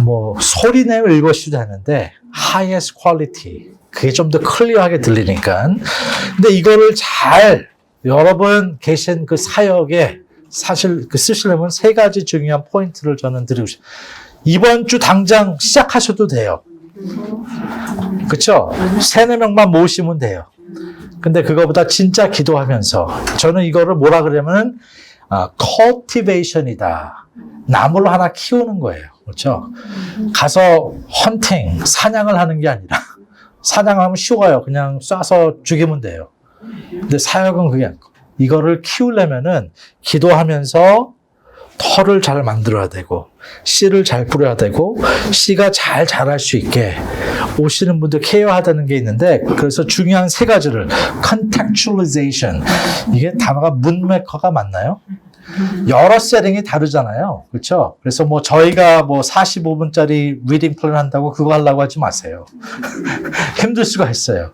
뭐 소리내어 읽으셔도 되는데 highest quality 그게 좀 더 클리어하게 들리니까. 근데 이거를 잘 여러분 계신 그 사역에 사실 그 쓰시려면 세 가지 중요한 포인트를 저는 드리고 싶어요. 이번 주 당장 시작하셔도 돼요. 그렇죠? 3-4명만 모으시면 돼요. 근데 그거보다 진짜 기도하면서 저는 이거를 뭐라 그러냐면은 cultivation이다. 나무를 하나 키우는 거예요. 그렇죠? 가서 헌팅, 사냥을 하는 게 아니라 사냥하면 쉬워요. 그냥 쏴서 죽이면 돼요. 근데 사역은 그게 아니고 이거를 키우려면은 기도하면서 털을 잘 만들어야 되고 씨를 잘 뿌려야 되고 씨가 잘 자랄 수 있게 오시는 분들 케어하다는 게 있는데 그래서 중요한 세 가지를 contextualization 이게 단어가 문메커가 맞나요? 여러 세팅이 다르잖아요. 그렇죠? 그래서 뭐 저희가 뭐 45분짜리 리딩 플랜 한다고 그거 하려고 하지 마세요. 힘들 수가 있어요.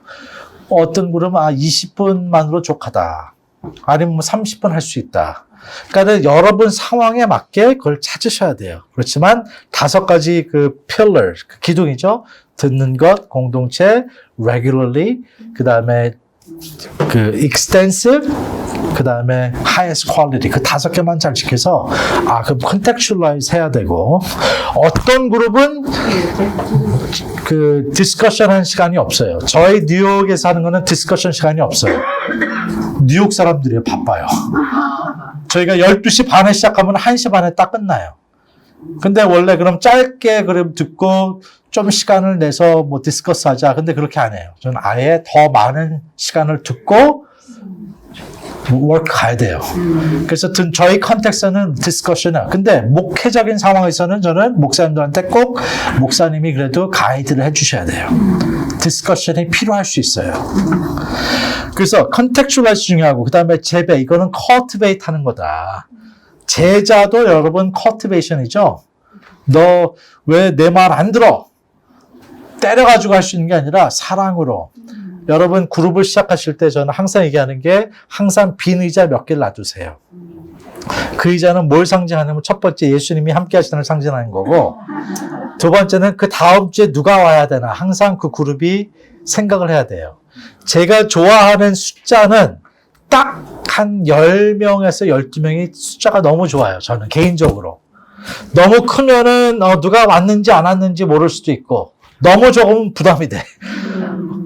어떤 그룹은 20분만으로 족하다. 아니면 뭐 30분 할 수 있다. 그러니까 여러분 상황에 맞게 그걸 찾으셔야 돼요. 그렇지만 5가지 그 pillar, 그 기둥이죠. 듣는 것, 공동체, regularly, 그 다음에 그 extensive, 그 다음에 highest quality 그 5개만 잘 지켜서 그럼 contextualize 해야 되고 어떤 그룹은 그 discussion 한 시간이 없어요. 저희 뉴욕에서 하는 거는 discussion 시간이 없어요. 뉴욕 사람들이 바빠요. 저희가 12시 반에 시작하면 1시 반에 딱 끝나요. 근데 원래 그럼 짧게 그럼 듣고 좀 시간을 내서 뭐 디스커스 하자. 근데 그렇게 안 해요. 저는 아예 더 많은 시간을 듣고 워크 가야 돼요. 그래서 저희 컨텍스트는 디스커션이야. 근데 목회적인 상황에서는 저는 목사님들한테 꼭 목사님이 그래도 가이드를 해주셔야 돼요. 디스커션이 필요할 수 있어요. 그래서 컨텍스츄얼라이즈 중요하고 그 다음에 재배 이거는 cultivate 하는 거다. 제자도 여러분 cultivation이죠. 너 왜 내 말 안 들어? 때려가지고 할 수 있는 게 아니라 사랑으로. 여러분 그룹을 시작하실 때 저는 항상 얘기하는 게 항상 빈 의자 몇 개를 놔두세요. 그 의자는 뭘 상징하냐면 첫 번째 예수님이 함께 하시는 걸 상징하는 거고 두 번째는 그 다음 주에 누가 와야 되나 항상 그 그룹이 생각을 해야 돼요. 제가 좋아하는 숫자는 딱 한 10명에서 12명이 숫자가 너무 좋아요. 저는 개인적으로. 너무 크면은 누가 왔는지 안 왔는지 모를 수도 있고 너무 적으면 부담이 돼.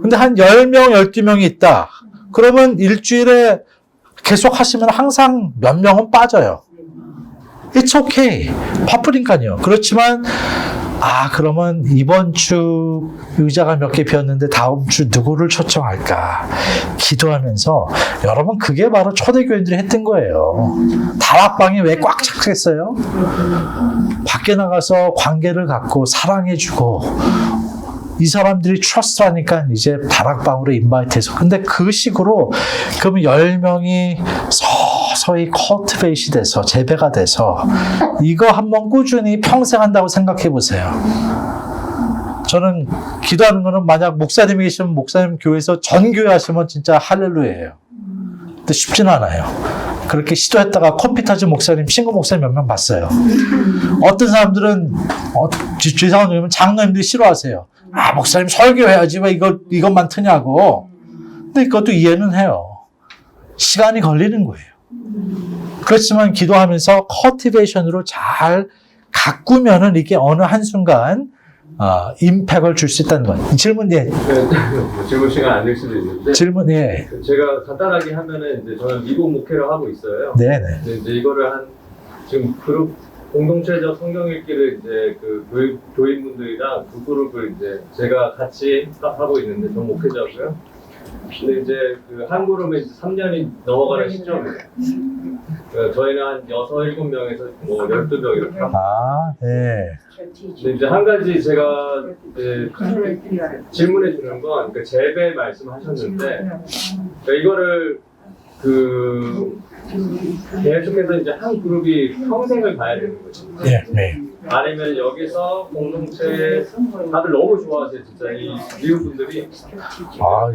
근데 한 10명, 12명이 있다. 그러면 일주일에 계속 하시면 항상 몇 명은 빠져요. It's okay. 바쁘니까요. 그렇지만 그러면 이번 주 의자가 몇 개 비었는데 다음 주 누구를 초청할까 기도하면서 여러분 그게 바로 초대교인들이 했던 거예요. 다락방이 왜 꽉 찼겠어요? 밖에 나가서 관계를 갖고 사랑해주고 이 사람들이 트러스트하니까 이제 다락방으로 인바이트해서 근데 그 식으로 그러면 10명이 서서히 컬티베이시 돼서 재배가 돼서 이거 한번 꾸준히 평생 한다고 생각해 보세요. 저는 기도하는 거는 만약 목사님이 계시면 목사님 교회에서 전교회 하시면 진짜 할렐루야예요. 근데 쉽지는 않아요. 그렇게 시도했다가 커피 타진 목사님, 신고 목사님 몇 명 봤어요. 어떤 사람들은 죄송하면 장로님들이 싫어하세요. 목사님 설교해야지 왜 이것만 트냐고. 근데 이것도 이해는 해요. 시간이 걸리는 거예요. 그렇지만 기도하면서 커티베이션으로 잘 가꾸면은 이게 어느 한순간 임팩을 줄 수 있다는 건. 질문, 예. 질문 시간 안 될 수도 있는데. 질문, 예. 제가 간단하게 하면은 이제 저는 미국 목회를 하고 있어요. 네네. 근데 이제 이거를 지금 그룹 공동체적 성경 읽기를 이제 그 교인분들이랑 두 그룹을 이제 제가 같이 하고 있는데 전 목회자고요. 근데 이제 그 한 그룹은 이제 3년이 넘어가는 시점이에요. 저희는 한 6, 7명에서 뭐 12명 이렇게 합니다. 네. 근데 이제 한 가지 제가 이제 질문해 주는 건 그 재배 말씀하셨는데 그러니까 이거를 계속해서 이제 한 그룹이 평생을 가야 되는 거죠. 네, 네. 아니면 여기서 공동체 다들 너무 좋아하세요, 진짜 이 미국 분들이.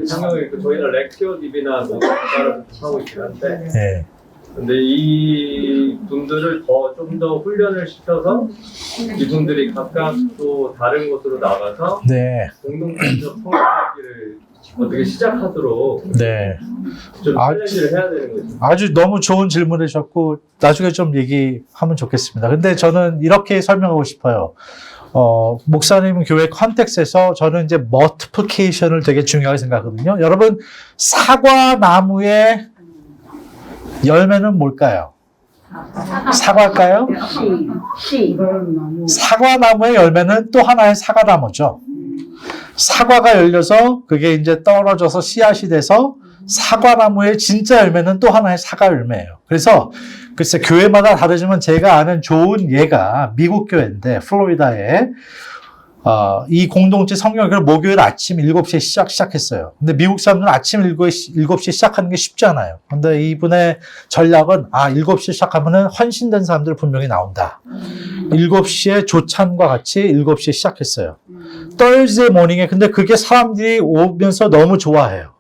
성경을 읽고 저희는 렉티오 DB나 뭐 따로 하고 있긴 한데. 네. 근데 이 분들을 좀 더 훈련을 시켜서 이분들이 각각 또 다른 곳으로 나가서 네. 공동체적 성장하기를 어떻게 시작하도록 네. 좀 챌린지를 해야 되는 거죠. 아주 너무 좋은 질문을 주셨고, 나중에 좀 얘기하면 좋겠습니다. 근데 저는 이렇게 설명하고 싶어요. 목사님 교회 컨텍스트에서 저는 이제 멀티플리케이션을 되게 중요하게 생각하거든요. 여러분, 사과나무의 열매는 뭘까요? 사과일까요? 사과나무의 열매는 또 하나의 사과나무죠. 사과가 열려서 그게 이제 떨어져서 씨앗이 돼서 사과나무의 진짜 열매는 또 하나의 사과 열매예요. 그래서 글쎄 교회마다 다르지만 제가 아는 좋은 예가 미국 교회인데 플로리다에 이 공동체 성경학교를 목요일 아침 7시에 시작했어요. 근데 미국 사람들은 아침 7시에 시작하는 게 쉽지 않아요. 근데 이분의 전략은 7시에 시작하면은 헌신된 사람들 분명히 나온다. 7시에 조찬과 같이 7시에 시작했어요. Thursday morning에 근데 그게 사람들이 오면서 너무 좋아해요.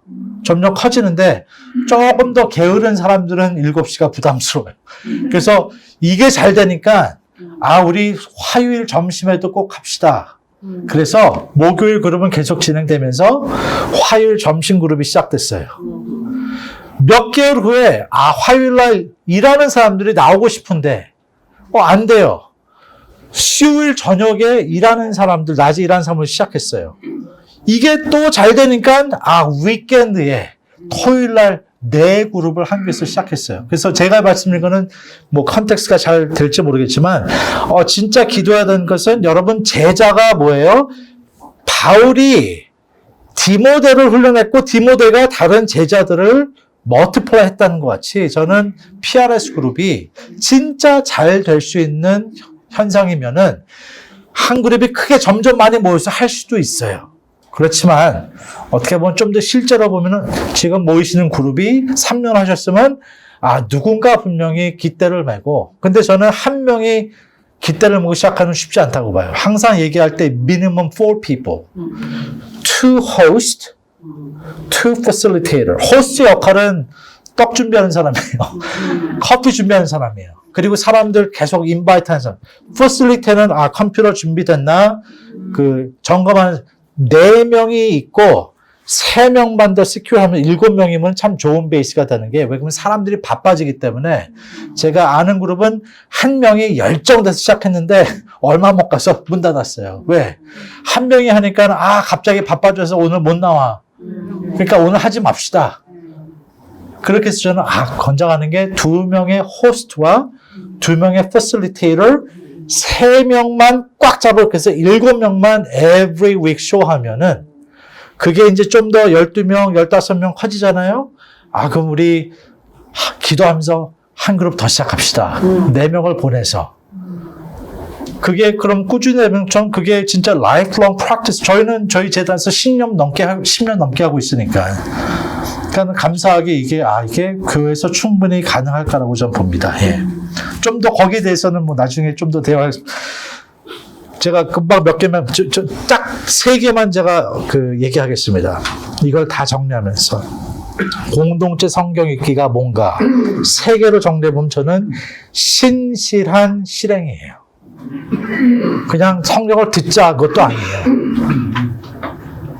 점점 커지는데 조금 더 게으른 사람들은 7시가 부담스러워요. 그래서 이게 잘 되니까 우리 화요일 점심에도 꼭 합시다. 그래서 목요일 그룹은 계속 진행되면서 화요일 점심 그룹이 시작됐어요. 몇 개월 후에 화요일 날 일하는 사람들이 나오고 싶은데 안 돼요. 수요일 저녁에 일하는 사람들, 낮에 일하는 사람을 시작했어요. 이게 또 잘 되니까 위켄드에 토요일 날 네 그룹을 한 교회에서 시작했어요. 그래서 제가 말씀드린 거는 뭐 컨텍스트가 잘 될지 모르겠지만 진짜 기도해야 되는 것은 여러분 제자가 뭐예요? 바울이 디모데를 훈련했고 디모데가 다른 제자들을 멀티플라이 했다는 것 같이 저는 PRS 그룹이 진짜 잘 될 수 있는 현상이면은 한 그룹이 크게 점점 많이 모여서 할 수도 있어요. 그렇지만 어떻게 보면 좀 더 실제로 보면은 지금 모이시는 그룹이 3년 하셨으면 누군가 분명히 깃대를 메고 근데 저는 한 명이 깃대를 메고 시작하는 건 쉽지 않다고 봐요. 항상 얘기할 때 minimum 4 people, 2 host, 2 facilitator. 호스트 역할은 떡 준비하는 사람이에요. 커피 준비하는 사람이에요. 그리고 사람들 계속 인바이트 하는 사람. facilitator는 컴퓨터 준비됐나? 점검하는 4명이 있고 3명만 더 시큐어하면 7명이면 참 좋은 베이스가 되는 게 왜냐면 사람들이 바빠지기 때문에 제가 아는 그룹은 한 명이 열정돼서 시작했는데 얼마 못 가서 문 닫았어요. 왜? 한 명이 하니까 갑자기 바빠져서 오늘 못 나와. 그러니까 오늘 하지 맙시다. 그렇게 해서 저는 권장하는 게 2명의 호스트와 2명의 facilitator 3명만 꽉 잡을 그래서 7명만 every week show 하면은 그게 이제 좀 더 12명, 15명 커지잖아요. 그럼 우리 기도하면서 한 그룹 더 시작합시다. 4명을 보내서. 그게 그럼 꾸준히 하면 전 그게 진짜 lifelong practice. 저희는 저희 재단에서 10년 넘게 하고 있으니까. 그러니까 감사하게 이게 교회에서 충분히 가능할까라고 저는 봅니다. 예. 좀 더 거기에 대해서는 뭐 나중에 좀 더 대화하겠습니다. 제가 금방 몇 개만, 딱 3개만 제가 얘기하겠습니다. 이걸 다 정리하면서. 공동체 성경 읽기가 뭔가 3개로 정리해보면 저는 신실한 실행이에요. 그냥 성경을 듣자 그것도 아니에요.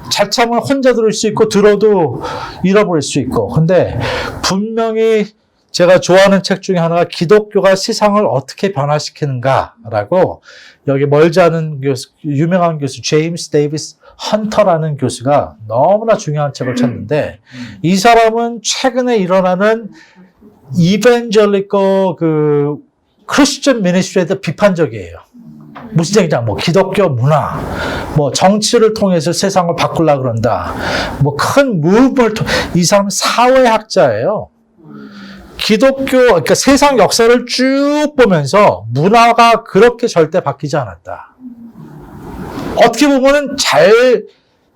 잘 참으면 혼자 들을 수 있고 들어도 잃어버릴 수 있고 근데 분명히 제가 좋아하는 책 중에 하나가 기독교가 세상을 어떻게 변화시키는가라고 여기 멀지 않은 교수, 유명한 교수 제임스 데이비스 헌터라는 교수가 너무나 중요한 책을 쳤는데 이 사람은 최근에 일어나는 이벤젤리컬 크리스천 미니스트리에 대해 비판적이에요. 무슨 얘기냐, 기독교 문화, 정치를 통해서 세상을 바꾸려고 그런다. 큰 무브먼트를 이 사람은 사회학자예요. 그러니까 세상 역사를 쭉 보면서 문화가 그렇게 절대 바뀌지 않았다. 어떻게 보면은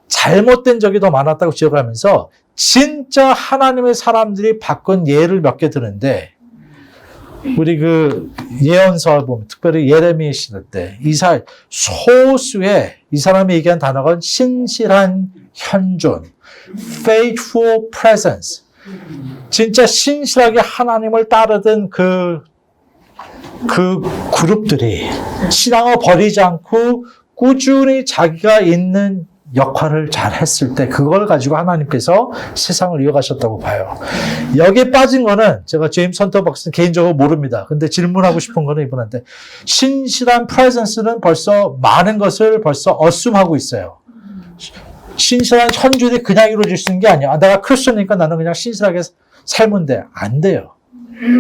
잘못된 적이 더 많았다고 지적을 하면서 진짜 하나님의 사람들이 바꾼 예를 몇 개 드는데 우리 예언서 보면 특별히 예레미야 시대 때 소수의 이 사람이 얘기한 단어가 신실한 현존, faithful presence. 진짜 신실하게 하나님을 따르던 그 그룹들이 신앙을 버리지 않고 꾸준히 자기가 있는 역할을 잘 했을 때 그걸 가지고 하나님께서 세상을 이어가셨다고 봐요. 여기에 빠진 거는 제가 제임스 헌터 박사는 개인적으로 모릅니다. 근데 질문하고 싶은 거는 이분한테 신실한 프레젠스는 벌써 많은 것을 벌써 어쌔하고 있어요. 신실한 현존이 그냥 이루어질 수 있는 게 아니야. 내가 크리스천이니까 나는 그냥 신실하게 살면 돼. 안 돼요.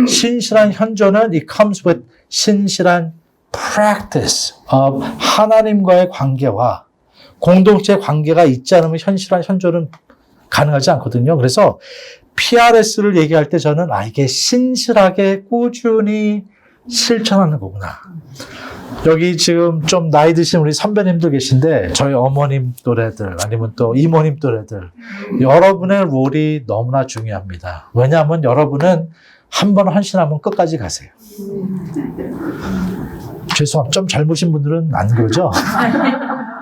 신실한 현존은 it comes with 신실한 practice of 하나님과의 관계와 공동체 관계가 있지 않으면 현실한 현존은 가능하지 않거든요. 그래서 PRS를 얘기할 때 저는 이게 신실하게 꾸준히 실천하는 거구나. 여기 지금 좀 나이 드신 우리 선배님들 계신데 저희 어머님 또래들 아니면 또 이모님 또래들 여러분의 롤이 너무나 중요합니다. 왜냐하면 여러분은 한 번 헌신하면 끝까지 가세요. 죄송합니다. 좀 젊으신 분들은 안 그러죠?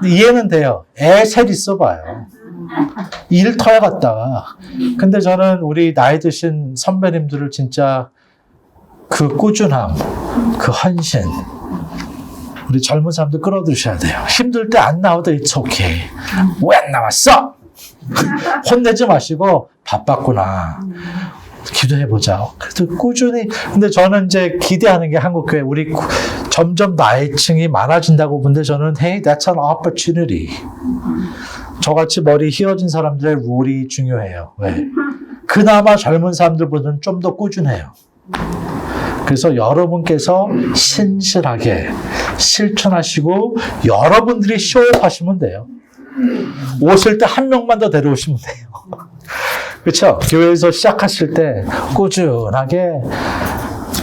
이해는 돼요. 애 셋 있어봐요. 일터에 갔다가. 근데 저는 우리 나이 드신 선배님들을 진짜 그 꾸준함, 그 헌신, 우리 젊은 사람들 끌어들이셔야 돼요. 힘들 때 안 나와도 it's okay. 왜 안 나왔어? 혼내지 마시고 바빴구나. 기도해보자. 그래도 꾸준히. 근데 저는 이제 기대하는 게 한국교회, 우리 점점 나이층이 많아진다고 보는데 저는 hey, that's an opportunity. 저같이 머리 휘어진 사람들의 룰이 중요해요. 왜? 그나마 젊은 사람들보다는 좀 더 꾸준해요. 그래서 여러분께서 신실하게 실천하시고 여러분들이 쇼업하시면 돼요. 오실 때 한 명만 더 데려오시면 돼요. 그렇죠? 교회에서 시작하실 때 꾸준하게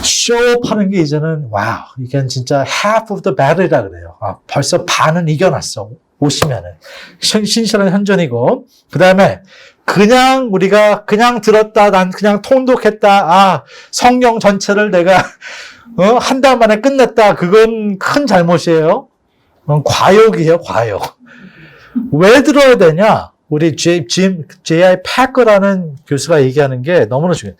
쇼업하는 게 이제는 와우, 이게 진짜 half of the battle이라 그래요. 벌써 반은 이겨놨어. 오시면은 신실한 현존이고, 그 다음에 그냥 우리가 그냥 들었다, 난 그냥 통독했다, 성경 전체를 내가 한 달 만에 끝냈다. 그건 큰 잘못이에요. 그건 과욕이에요, 과욕. 왜 들어야 되냐? 우리 J.I. 패커라는 교수가 얘기하는 게 너무나 중요해요.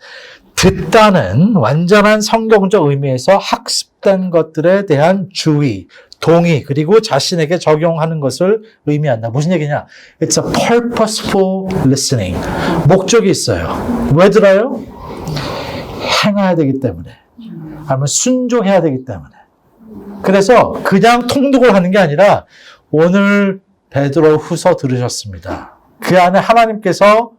듣다는 완전한 성경적 의미에서 학습된 것들에 대한 주의, 동의, 그리고 자신에게 적용하는 것을 의미한다. 무슨 얘기냐? It's a purposeful listening. 목적이 있어요. 왜 들어요? 행해야 되기 때문에. 아니면 순종해야 되기 때문에. 그래서 그냥 통독을 하는 게 아니라 오늘 베드로 후서 들으셨습니다. 그 안에 하나님께서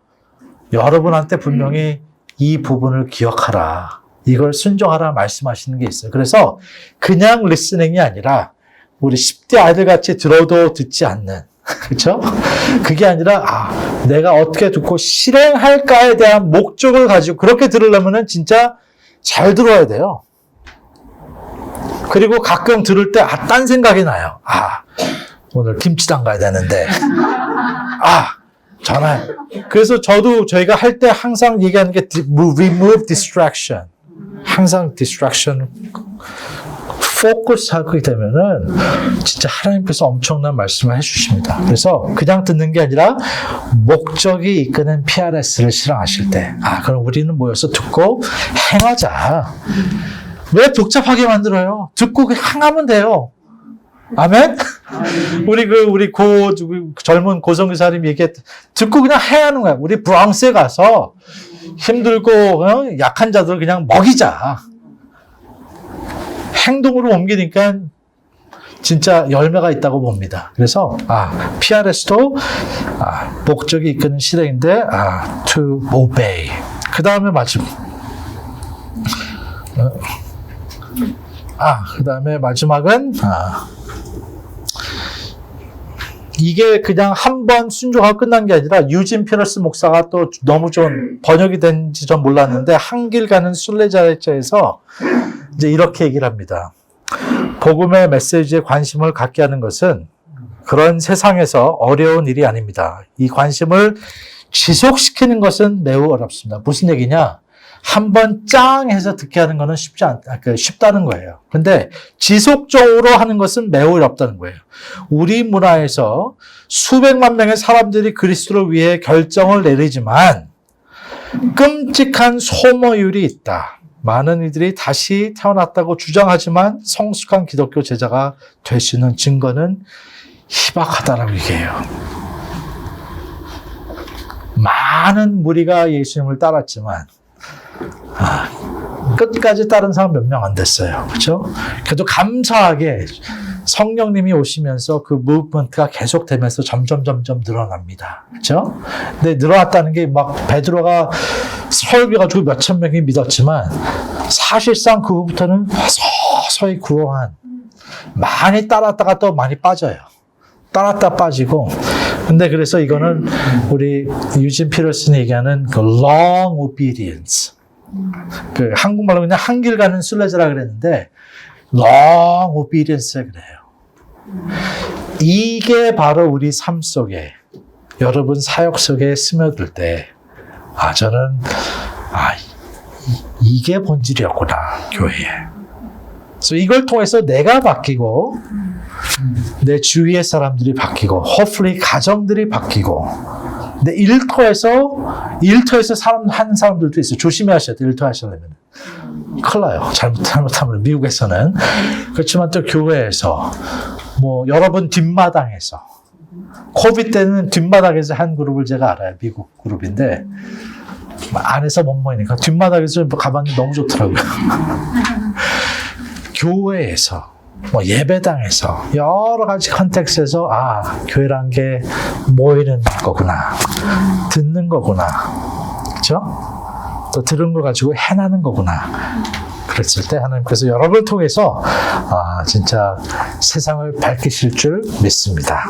여러분한테 분명히 이 부분을 기억하라, 이걸 순종하라 말씀하시는 게 있어요. 그래서 그냥 리스닝이 아니라 우리 10대 아이들같이 들어도 듣지 않는, 그렇죠? 그게 아니라 내가 어떻게 듣고 실행할까에 대한 목적을 가지고 그렇게 들으려면 진짜 잘 들어야 돼요. 그리고 가끔 들을 때 딴 생각이 나요. 오늘 김치당 가야 되는데 전화. 그래서 저희가 할 때 항상 얘기하는 게 remove distraction. 항상 distraction focus 하게 되면은 진짜 하나님께서 엄청난 말씀을 해주십니다. 그래서 그냥 듣는 게 아니라 목적이 이끄는 PRS를 실행하실 때 그럼 우리는 모여서 듣고 행하자. 왜 복잡하게 만들어요? 듣고 그냥 행하면 돼요. 아멘? 우리 젊은 고성교사님 듣고 그냥 해야 하는 거야. 우리 브랑스에 가서 힘들고, 약한 자들 그냥 먹이자. 행동으로 옮기니까 진짜 열매가 있다고 봅니다. 그래서, PRS도, 목적이 이끄는 실행인데, to obey. 그 다음에 그 다음에 마지막은, 이게 그냥 한 번 순종하고 끝난 게 아니라 유진 피러스 목사가 또 너무 좀 번역이 된지 전 몰랐는데 한길 가는 순례자에서 이제 이렇게 얘기를 합니다. 복음의 메시지에 관심을 갖게 하는 것은 그런 세상에서 어려운 일이 아닙니다. 이 관심을 지속시키는 것은 매우 어렵습니다. 무슨 얘기냐? 한 번 짱 해서 듣게 하는 거는 쉽다는 거예요. 근데 지속적으로 하는 것은 매우 어렵다는 거예요. 우리 문화에서 수백만 명의 사람들이 그리스도를 위해 결정을 내리지만 끔찍한 소모율이 있다. 많은 이들이 다시 태어났다고 주장하지만 성숙한 기독교 제자가 될 수 있는 증거는 희박하다라고 얘기해요. 많은 무리가 예수님을 따랐지만 끝까지 따른 사람 몇 명 안 됐어요. 그렇죠? 그래도 감사하게 성령님이 오시면서 그 무브먼트가 계속되면서 점점 늘어납니다. 그렇죠? 근데 늘어났다는 게 막 베드로가 설교가지고 몇천 명이 믿었지만 사실상 그 후부터는 서서히 구렁한 많이 따랐다가 또 많이 빠져요. 따랐다 빠지고. 근데 그래서 이거는 우리 유진 피터슨이 얘기하는 그 long obedience. 그 한국말로 그냥 한길 가는 순례자라 그랬는데 long obedience라 그래요. 이게 바로 우리 삶 속에 여러분 사역 속에 스며들 때 저는 이게 본질이었구나 교회에. 그래서 이걸 통해서 내가 바뀌고 내 주위의 사람들이 바뀌고 hopefully 가정들이 바뀌고 근데 일터에서 한 사람들도 있어요. 조심해야 돼요. 일터 하시려면 큰일 나요. 잘못하면 미국에서는. 그렇지만 또 교회에서 뭐 여러분 뒷마당에서 코비드 때는 뒷마당에서 한 그룹을 제가 알아요. 미국 그룹인데 안에서 못 모이니까 뒷마당에서 가봤는데 너무 좋더라고요. 교회에서 뭐 예배당에서 여러 가지 컨텍스트에서 교회란 게 모이는 거구나, 듣는 거구나, 그렇죠? 또 들은 걸 가지고 해나는 거구나. 그랬을 때 하나님께서 여러분을 통해서 진짜 세상을 밝히실 줄 믿습니다.